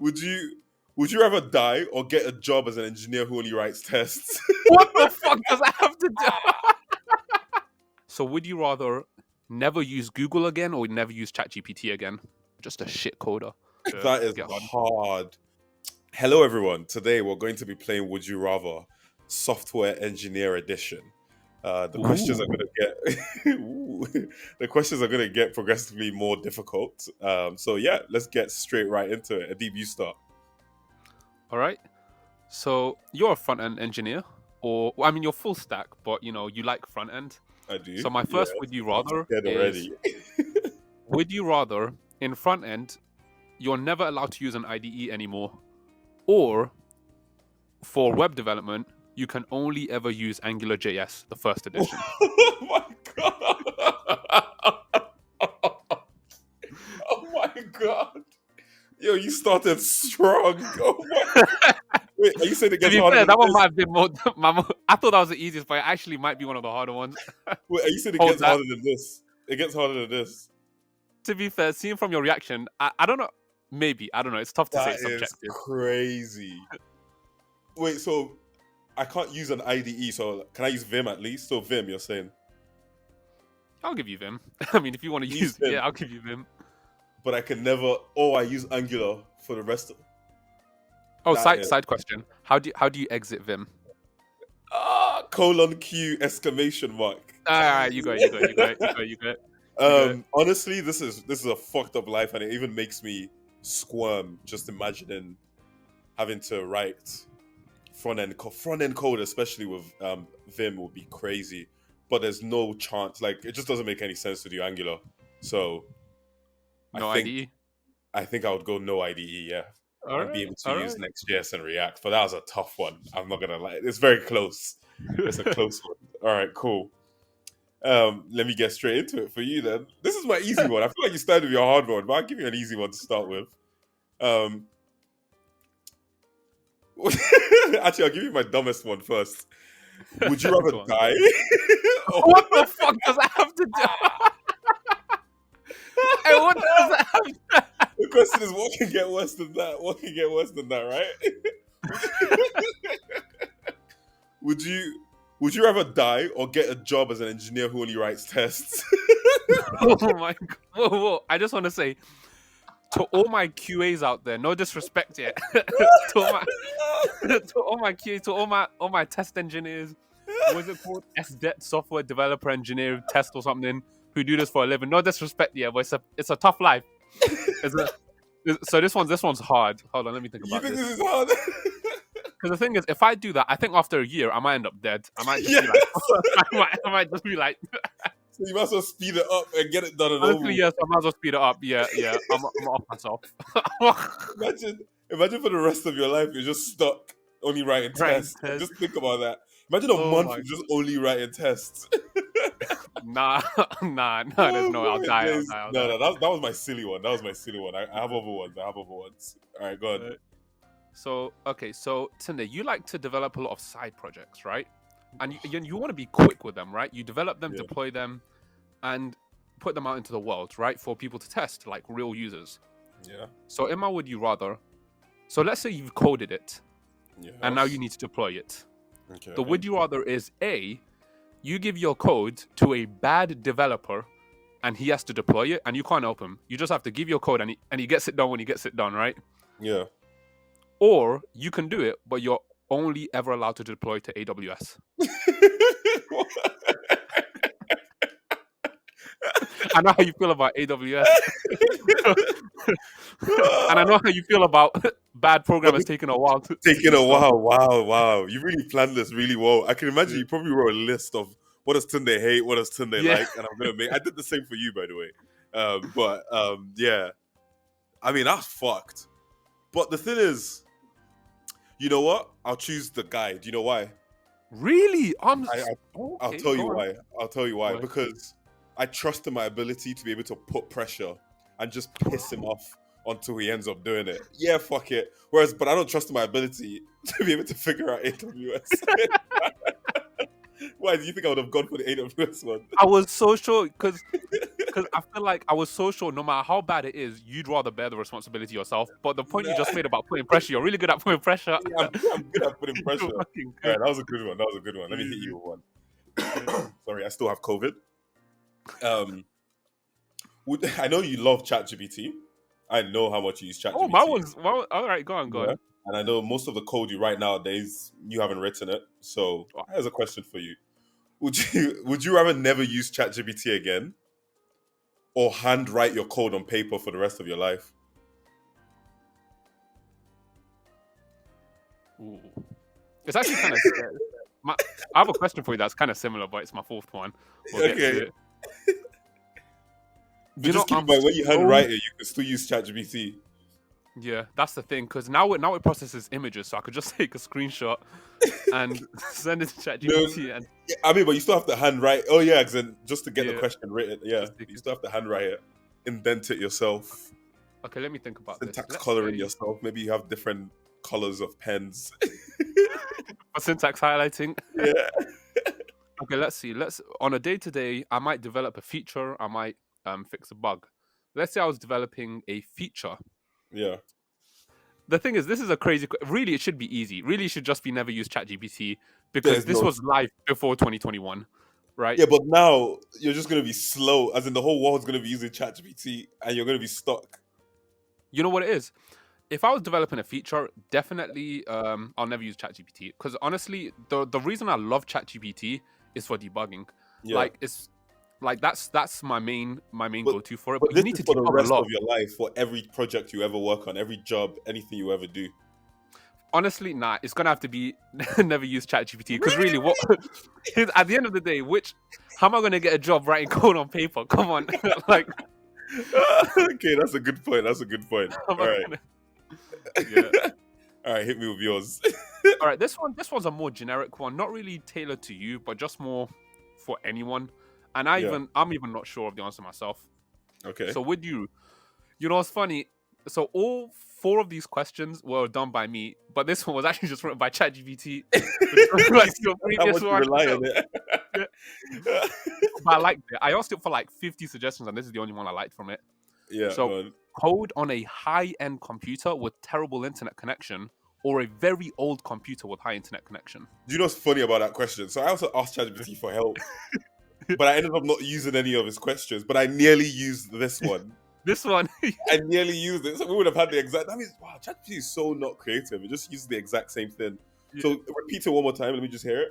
Would you would you rather die or get a job as an engineer who only writes tests? What the fuck does that have to do? So would you rather never use Google again or never use ChatGPT again? Just a shit coder. That is Get on. hard. Hello, everyone. Today we're going to be playing Would You Rather Software Engineer Edition. The questions are going to get the questions are going to get progressively more difficult. So yeah, let's get straight right into it. Adib, you start. All right. So you're a front end engineer, or well, I mean, you're full stack, but you like front end. I do. So my first Yes. would you I'm rather scared is already. would you rather in front end you're never allowed to use an IDE anymore, or for web development you can only ever use AngularJS, the first edition. Oh my god! Oh my god! Yo, you started strong. Oh my. Wait, are you saying it To gets be harder fair, than that one this? might have been more. I thought that was the easiest, but it actually might be one of the harder ones. Wait, are you saying it Hold gets that. harder than this? It gets harder than this. To be fair, seeing from your reaction, I don't know. Maybe I don't know. It's tough to say. That It's is subjective. crazy. Wait, so I can't use an IDE, so can I use Vim at least? So Vim, you're saying? I'll give you Vim. I mean, if you want to Use use, Vim. yeah, I'll give you Vim. But I can never. Oh, I use Angular for the rest of. Oh, That side is- side question. How do you exit Vim? Colon Q exclamation mark. All right, you go it. You go it. Honestly, this is a fucked up life, and it even makes me squirm just imagining having to write front end code, especially with Vim, would be crazy. But there's no chance. Like, it just doesn't make any sense to do Angular. So No I think IDE. I think I would go no IDE. Yeah, All and be right, able to all use right. Next.js and React. But that was a tough one. I'm not gonna lie. It's very close. It's a close one. All right, cool. Let me get straight into it for you then. This is my easy one. I feel like you started with your hard one, but I'll give you an easy one to start with. Actually, I'll give you my dumbest one first. Would you rather Go on. die? What the fuck does that have to do? Hey, what does that have to do? The question is, what can get worse than that? What can get worse than that, right? Would you rather die or get a job as an engineer who only writes tests? Oh my god. Whoa. I just want to say to all my QAs out there, no disrespect yet. to all my QAs, to all my test engineers, what's it called? SDET, software developer engineer test or something, who do this for a living. No disrespect yet, but it's a tough life. So this one's hard. Hold on, let me think You about think this. this is hard? Because the thing is, if I do that, I think after a year I might end up dead. I might just be like, I might just be like. So you might as well speed it up and get it done and over. Honestly, yes, I might as well speed it up. Yeah. I'm off myself. Imagine for the rest of your life you're just stuck only writing Writing tests. tests. Just think about that. Imagine a Oh month my of just only writing tests. Nah, there's no. I'll my die. days. I'll No, die. that was my silly one. That was my silly one. I have other ones. All right, go on. So Tunde, you like to develop a lot of side projects, right? And you want to be quick with them, right? You develop them, Yeah. deploy them, and put them out into the world, right, for people to test, like real users. Yeah. So in my would you rather, so let's say you've coded it, Yes. and now you need to deploy it. Okay. The would you rather is A, you give your code to a bad developer and he has to deploy it and you can't help him. You just have to give your code and he gets it done when he gets it done, right? Yeah. Or you can do it, but you're only ever allowed to deploy to AWS. I know how you feel about AWS. And I know how you feel about bad programmers taking a while to Taking a do stuff. while. Wow. You really planned this really well. I can imagine you probably wrote a list of what does Tunde hate, what does Tunde Yeah. like, and I'm gonna make. I did the same for you, by the way. Yeah. I mean, that's fucked. But the thing is, you know what? I'll choose the guy. Do you know why? Really? I'll Okay, tell you go on. why. I'll tell you why. Why? Because I trust in my ability to be able to put pressure and just piss him off until he ends up doing it. Yeah, fuck it. But I don't trust in my ability to be able to figure out AWS. Why do you think I would have gone for the AWS one? I was so sure because I feel like I was so sure no matter how bad it is, you'd rather bear the responsibility yourself. But the point you Nah, just made about putting pressure, you're really good at putting pressure. I'm good at putting pressure. You're All fucking right, good. that was a good one. That was a good one. Let me hit you with one. Sorry, I still have COVID. Um, I know you love ChatGPT. I know how much you use Oh, my ChatGPT. one's well. All right, go on, go Yeah. on. And I know most of the code you write nowadays, you haven't written it. So Oh, here's a question for you. Would you rather never use ChatGPT again or handwrite your code on paper for the rest of your life? ooh. It's actually kind of. I have a question for you that's kind of similar, but it's my fourth one. We'll get Okay. to it. But just keep in mind when you handwrite it, you can still use ChatGPT. Yeah, that's the thing. Because now it processes images, so I could just take a screenshot and send it to No, ChatGPT, and yeah, I mean, but you still have to handwrite. Oh yeah, because just to get the yeah, question written, yeah, just take you it. still have to handwrite it, indent it yourself, Okay, let me think about this. syntax Let's coloring say yourself. Maybe you have different colors of pens. for syntax highlighting. Yeah, Okay, let's see. Let's on a day to day, I might develop a feature. I might fix a bug. Let's say I was developing a feature. yeah. The thing is, this is a crazy. Really, it should be easy. Really, it should just be never use ChatGPT because There's this no. was live before 2021, right? Yeah, but now you're just gonna be slow, as in the whole world's gonna be using ChatGPT, and you're gonna be stuck. You know what it is? If I was developing a feature, definitely I'll never use ChatGPT because honestly, the reason I love ChatGPT is for debugging. Yeah, Like it's like that's my main but go-to for it. but But you this need is to for the debug a rest lot. of your life, for every project you ever work on, every job, anything you ever do. Honestly, nah, it's gonna have to be never use ChatGPT because really, Really? what at the end of the day, how am I gonna get a job writing code on paper? Come on, like Okay, that's a good point. That's a good point. how am All I right. gonna? Yeah. All right, hit me with yours. All right, this one's a more generic one, not really tailored to you, but just more for anyone. And Yeah. I'm even not sure of the answer myself. Okay. So with you, you know what's funny? So all four of these questions were done by me, but this one was actually just written by ChatGPT, which is like your How previous much you one. rely on it? Yeah. But I liked it. I asked it for like 50 suggestions, and this is the only one I liked from it. Yeah, So go on. code on a high-end computer with terrible internet connection, or a very old computer with high internet connection. Do you know what's funny about that question? So I also asked ChatGPT for help, but I ended up not using any of his questions. But I nearly used this one. This one, I nearly used it. So we would have had the exact. That means wow, ChatGPT is so not creative. It just uses the exact same thing. Yeah. So repeat it one more time. Let me just hear it.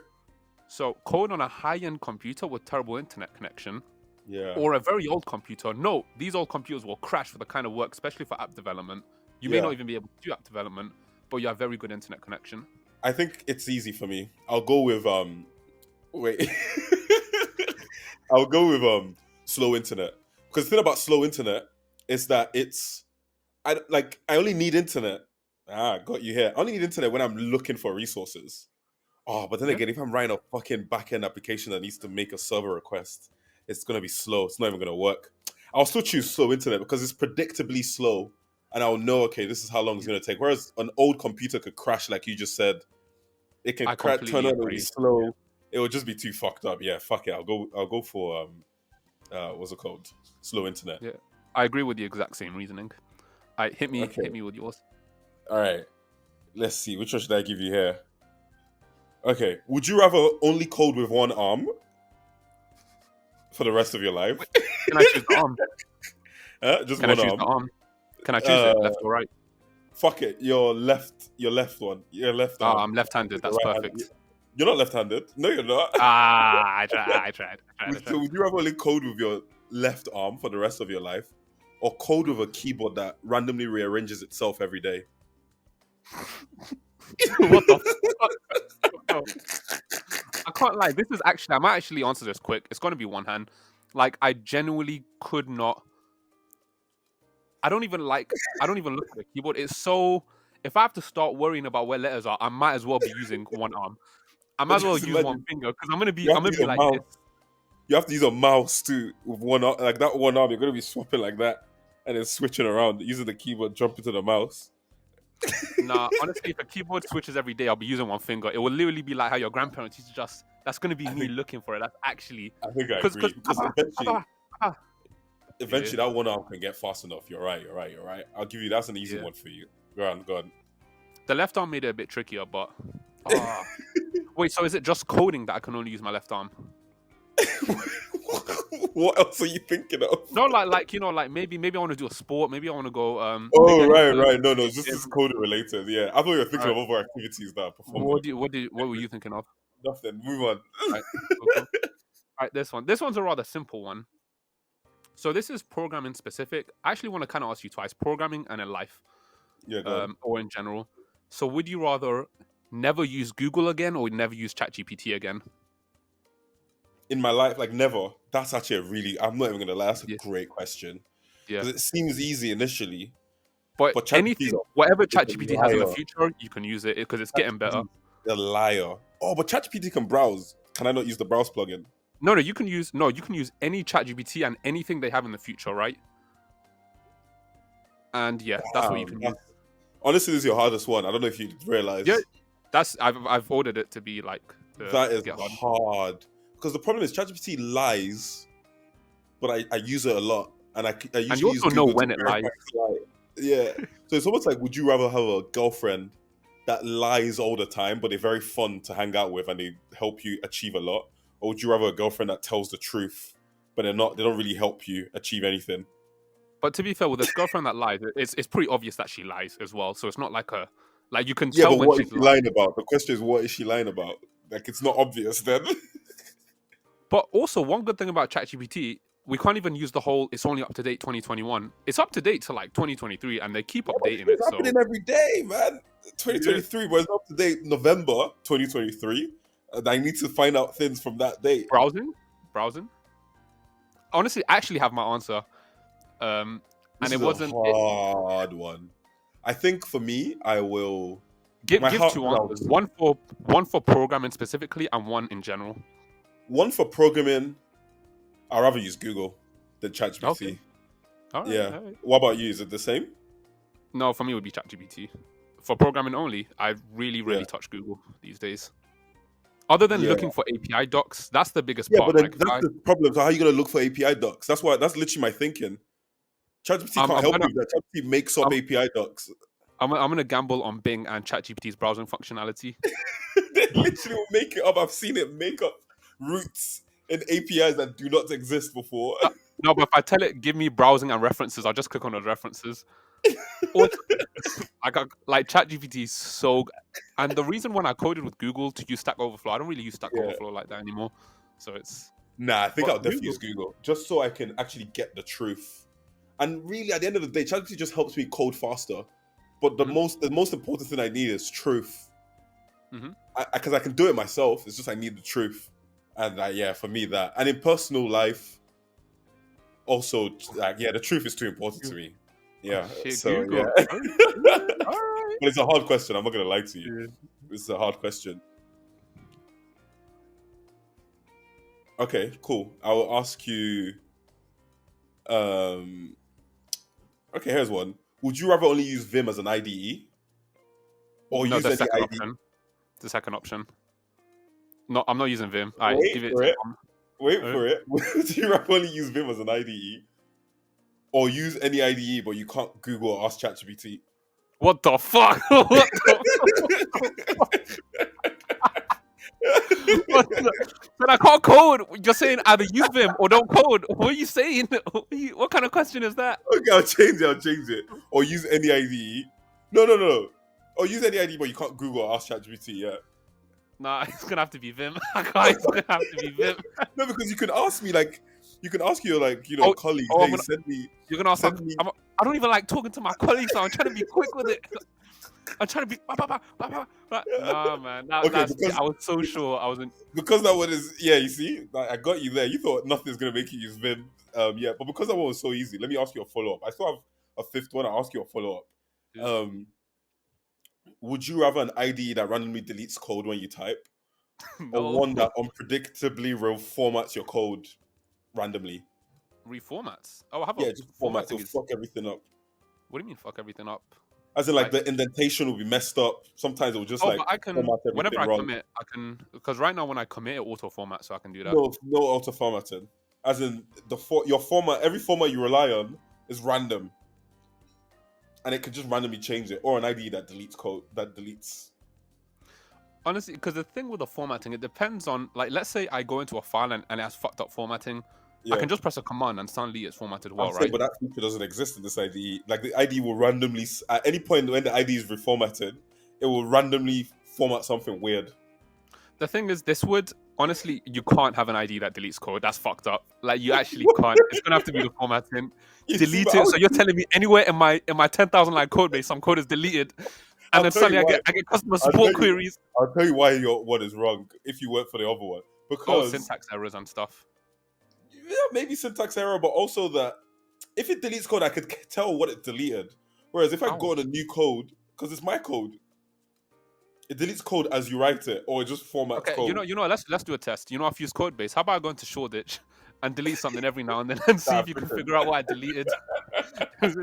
So code on a high-end computer with terrible internet connection, Yeah. or a very old computer. No, these old computers will crash for the kind of work, especially for app development. You may Yeah. not even be able to do app development, but you have very good internet connection. I think it's easy for me. I'll go with wait. I'll go with slow internet. Because the thing about slow internet is that I only need internet. Got you here. I only need internet when I'm looking for resources. Oh, but then Yeah, again, if I'm writing a fucking backend application that needs to make a server request, it's gonna be slow. It's not even gonna work. I'll still choose slow internet because it's predictably slow, and I'll know okay, this is how long it's gonna take. Whereas an old computer could crash, like you just said. It can I crash, turn completely on, it'll be agree. slow. It would just be too fucked up. Yeah, fuck it. I'll go for what's it called? Slow internet. Yeah, I agree with the exact same reasoning. Hit Okay. me with yours. All right. Let's see. Which one should I give you here? Okay. Would you rather only code with one arm for the rest of your life? Can I choose the arm? Just Can I one choose the arm. arm? Can I choose Uh, it, left or right? Fuck it. Your left one. Your left Ah, arm. I'm left-handed. Your That's right hand. perfect. You're not left-handed. No, you're not. Ah, I tried. I tried. So would you rather only code with your left arm for the rest of your life, or code with a keyboard that randomly rearranges itself every day? What the fuck? No. I can't lie. I might actually answer this quick. It's going to be one hand. Like, I genuinely could not. I don't even look at the keyboard. It's so. If I have to start worrying about where letters are, I might as well be using one arm. I might But as well just use one imagine finger because I'm gonna you have to use be a like this. mouse. You have to use a mouse too with one arm, like that one arm. You're gonna be swapping like that and then switching around using the keyboard, jumping to the mouse. Nah, honestly, if a keyboard switches every day, I'll be using one finger. It will literally be like how your grandparents used to just That's gonna be I me think looking for it. That's actually I think I because agree because eventually, yeah, eventually that 1 hour can get fast enough. You're right. You're right. You're right. I'll give you that's an easy yeah. one for you. Go on. Go on. The left arm made it a bit trickier, but wait. So is it just coding that I can only use my left arm? What else are you thinking of? No, like like maybe I want to do a sport. Maybe I want to go. Maybe Oh, I need right, to. right. No, no, this Yeah, is code related. Yeah, I thought you were thinking right. of other activities that are performable. What were you thinking of? Nothing. Move on. Right. Cool, cool. All right, this one. This one's a rather simple one. So this is programming specific. I actually want to kind of ask you twice: programming and in life, Yeah, go on. or in general. So would you rather never use Google again or never use ChatGPT again? In my life, like never. That's actually a really. I'm not even gonna lie. That's a Yeah, great question yeah. because it seems easy initially, But but ChatGPT anything, whatever is a ChatGPT has in the liar. future, you can use it because it's getting better. ChatGPT is a liar. Oh, but ChatGPT can browse. Can I not use the browse plugin? No, you can use any ChatGPT and anything they have in the future, right? And yeah, that's what you can use. Honestly, this is your hardest one. I don't know if you Yeah, realize that's I've ordered it to be like that to is get hard. hard because the problem is ChatGPT lies, but I use it a lot, and I And you usually use also know Google to when it verify lies. it's lie. Yeah, so it's almost like, would you rather have a girlfriend that lies all the time, but they're very fun to hang out with and they help you achieve a lot, or would you rather a girlfriend that tells the truth, but they're not? They don't really help you achieve anything. But to be fair, with this girlfriend that lies, it's pretty obvious that she lies as well. So it's not like a like you can Yeah, tell but when what is she's she lying. lying about? The question is, what is she lying about? Like, it's not obvious then. But also, one good thing about ChatGPT, we can't even use the whole "it's only up to date 2021." It's up to date to like 2023, and they keep Yeah, but updating shit is it. So happening every day, man. yeah. 2023, but it's up to date November 2023. And I need to find out things from that date. browsing. Honestly, I actually have my answer. And This it is a wasn't. It, hard one. I think for me, I will. My give heart, two answers: one for programming specifically, and one in general. one for programming. I'd rather use Google than Okay, ChatGPT. all right, Yeah. all right. What about you? Is it the same? No, for me, it would be ChatGPT. For programming only, I really, Yeah. really touch Google these days. Other than Yeah. looking for API docs, that's the biggest Yeah, but part. then Like, if that's the problem. So how are you gonna look for API docs? That's why. That's literally my thinking. ChatGPT can't I'm help gonna, you with that. ChatGPT makes up I'm, API docs. I'm gonna gamble on Bing and ChatGPT's browsing functionality. They literally will make it up. I've seen it make up roots in APIs that do not exist before. Uh, no, but if I tell it, give me browsing and references, I'll just click on those references. Or like ChatGPT is so, and the reason when I coded with Google to use Stack Overflow, I don't really use Stack Yeah. Overflow like that anymore. So it's Nah, I think but I'll definitely use Google. Google just so I can actually get the truth. And really, at the end of the day, ChatGPT just helps me code faster. But the Mhm, most important thing I need is truth. mhm. Because I can do it myself. It's just I need the truth. And yeah, for me that. And in personal life, also, like, yeah, the truth is too important to me. Oh Yeah. shit, So yeah. Google. But Oh shit. All right. it's a hard question. I'm not gonna lie to you. Yeah. This is a hard question. Okay, cool. I will ask you. Um. Okay, here's one. Would you rather only use Vim as an IDE or No, use the any second IDE? option. The second option. No, I'm not using Vim. All right, Wait give it. for it. Wait All right. for it. Would you rather only use Vim as an IDE or use any IDE but you can't Google or ask ChatGPT? What the fuck? What the what the, but I can't code. You're saying either use Vim or don't code. What are you saying? What kind of question is that? Okay, I'll change it. I'll change it. Or use any IDE. No, no, no. Or use any IDE but you can't Google or ask ChatGPT. Yeah. Nah, it's gonna have to be Vim. I can't. It's gonna have to be Vim. No, because you can ask me like, you can ask your like, Oh, colleagues. oh, Hey, you're gonna ask my. send me. I don't even like talking to my colleagues, so I'm trying to be quick with it. I'm trying to be. Nah, man. Okay, I was so sure. I wasn't. because that one is, yeah, you see, like, I got you there. You thought nothing's gonna make you use Vim. Yeah, but because that one was so easy, let me ask you a follow up. I still have a fifth one. I'll ask you a follow up. Um, would you rather an IDE that randomly deletes code when you type, or No one that unpredictably reformats your code randomly? reformats. Oh, I have a Yeah, just formats. formatting It'll is. fuck everything up. What do you mean? Fuck everything up. As in, like Like, the indentation will be messed up. Sometimes it will just oh, like but I can format whenever everything I wrong. commit, I can because right now when I commit, it auto format, so I can do that. No, no auto formatting. As in your format, every format you rely on is random, and it can just randomly change it, or an ID that deletes code that deletes. Honestly, because the thing with the formatting, it depends on like let's say I go into a file and it has fucked up formatting. I Yeah, can just press a command and suddenly it's formatted I'm well, saying, right? but that feature doesn't exist in this IDE. Like the ID will randomly, at any point when the ID is reformatted, it will randomly format something weird. The thing is, this would honestly, you can't have an ID that deletes code. That's fucked up. Like you actually can't. It's gonna have to be the formatting. You see, Delete but it. So you're telling me anywhere in my 10,000 line code base, some code is deleted, and I'll then tell you suddenly why. I get customer I'll tell support you. queries. I'll tell you why your one is wrong if you went for the other one. Oh, Because syntax errors and stuff. yeah, maybe syntax error, but also that if it deletes code, I could tell what it deleted. Whereas if I How? go on a new code, because it's my code, it deletes code as you write it, or it just formats Okay, code. let's do a test. I've used code base. How about I go into Shoreditch and delete something every now and then and see Nah, if you can listen. figure out what I deleted.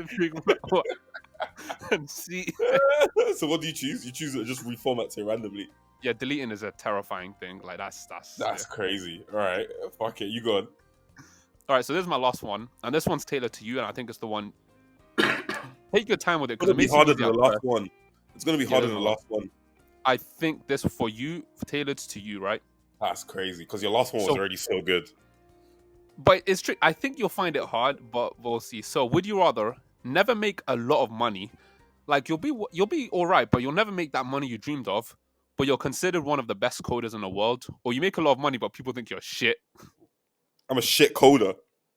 Figure out what- and see. So what do you choose? You choose to just reformat it randomly. Yeah, deleting is a terrifying thing. Like that's yeah. That's crazy. All right, fuck it. You go on. All right, so this is my last one, and this one's tailored to you, and I think it's the one. Take your time with it It's because gonna it be may seem harder than easy the at last first. one. It's gonna be Yeah, harder this is than my the last. last one. I think this for you tailored to you, right? That's crazy because your last one was So, already so good. but it's true. I think you'll find it hard, but we'll see. So, would you rather never make a lot of money? Like you'll be all right, but you'll never make that money you dreamed of. But you're considered one of the best coders in the world, or you make a lot of money, but people think you're shit. I'm a shit coder.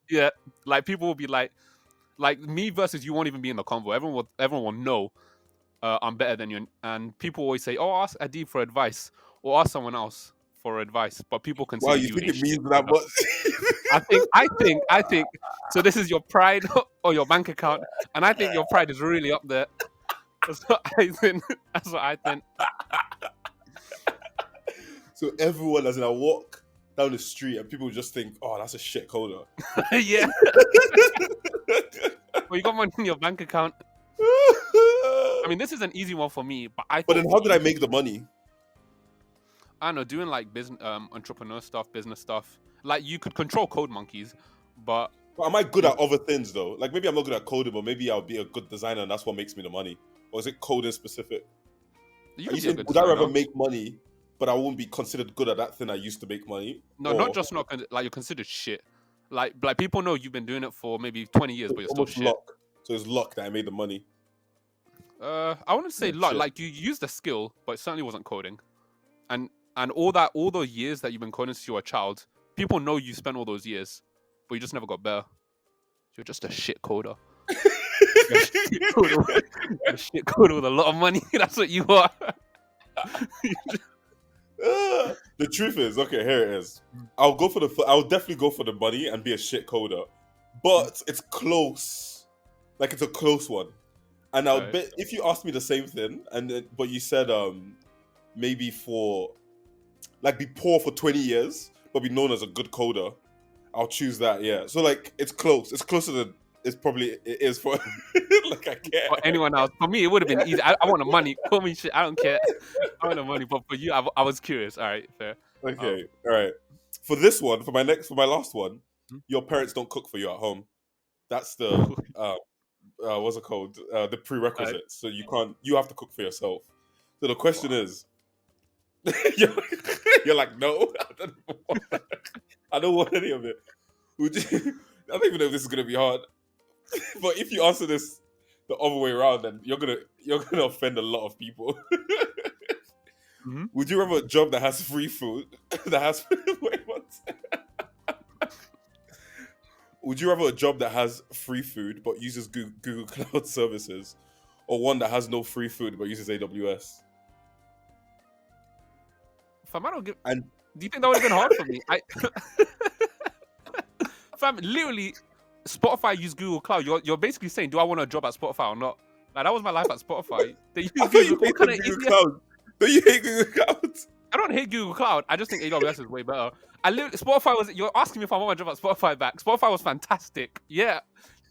Yeah, like people will be like me versus you won't even be in the convo. Everyone will know I'm better than you. And people always say, "Oh, ask Adib for advice, or ask someone else for advice." But people Wow, consider you you think a it means shit that coder. much? I think. So this is your pride or your bank account, and I think your pride is really up there. That's what I think. That's what I think. So everyone, as in I walk down the street and people just think, "Oh, that's a shit coder." Yeah. Well, you got money in your bank account. I mean, this is an easy one for me, but I But thought then, for how did I you, make the money? I don't know, doing like business, entrepreneur stuff, business stuff. Like you could control code monkeys, but But am I good in at other things though? Like maybe I'm not good at coding, but maybe I'll be a good designer, and that's what makes me the money. Or is it coding specific? you Are you could be a saying good would I rather designer. make money, but I won't be considered good at that thing I used to make money? No, not Or just not like you're considered shit. Like people know you've been doing it for maybe 20 years, but it's you're still almost shit. luck? So it's luck that I made the money. I wouldn't say Yeah, luck. shit. Like you used the skill, but it certainly wasn't coding. And all the years that you've been coding since you were a child, people know you spent all those years, but you just never got better. You're just a shit coder. You're a shit coder. You're a shit coder with a lot of money. That's what you are. The truth is, okay, here it is. I'll go for the. I'll definitely go for the money and be a shit coder, but it's close. Like it's a close one. And I'll Alright. bet if you asked me the same thing, but you said maybe for like be poor for 20 years, but be known as a good coder, I'll choose that. Yeah. So like it's close. It's closer than it's probably it is for like I For care. anyone else, for me, it would have been easy. I want the money. Call me shit. I don't care. I want the money. But for you, I was curious. All right, fair. Okay. All right. For this one, for my last one, Hmm? your parents don't cook for you at home. That's the what's it called? The Alright. prerequisite. So you can't. You have to cook for yourself. So the question is, you're, you're like, no, I don't want any of it. Would you, I don't even know if this is gonna be hard. But if you answer this the other way around, then you're gonna offend a lot of people. Mhm. Would you rather a job that has free food that has wait what? Would you rather a job that has free food but uses Google Cloud services, or one that has no free food but uses AWS? Fam, I don't give. And Do you think that would have been hard for me? Fam, literally, Spotify use Google Cloud. You're basically saying, do I want a job at Spotify or not? Like that was my life at Spotify. They use I thought Google. you What kind hated of Google idiot? Cloud. Don't you hate Google Cloud? I don't hate Google Cloud. I just think AWS is way better. I literally Spotify was. You're asking me if I want my job at Spotify back. Spotify was fantastic. Yeah,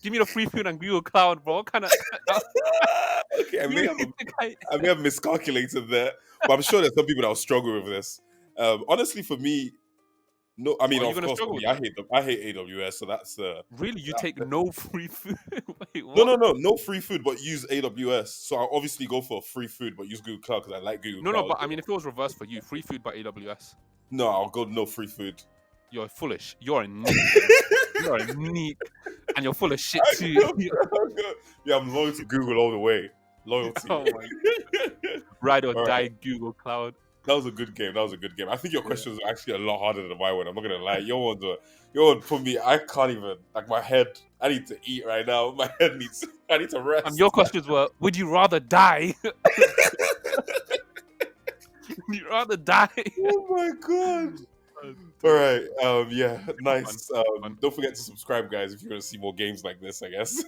Give me the free food and Google Cloud, bro. What kind of? Okay, You really think I may have miscalculated there, but I'm sure there's some people that will struggle with this. Honestly, for me, no. I mean, Are you of gonna course, for struggle with me, that? I hate AWS, so Really? You that's take no free food? Wait, no, what? no, no, no free food, but use AWS. So I'll obviously go for free food, but use Google Cloud because I like Google No, no. Cloud. But I mean, if it was reversed for you, free food by AWS, No, I'll go no free food. you're foolish. You're a neek, then. You're a neek, and you're full of shit too. Yeah, I'm loyal to Google all the way. Loyalty. Oh my, ride or All right. die, Google Cloud. That was a good game. That was a good game. I think your Yeah. questions are actually a lot harder than my one. I'm not gonna lie. Your one put me. I can't even like my head. I need to eat right now. My head needs. I need to And rest. your questions were: would you rather die? Would you rather die? Oh my god. Oh, All dude. right. Yeah. Fun, Nice. fun. Don't forget to subscribe, guys, if you want to see more games like this. I guess.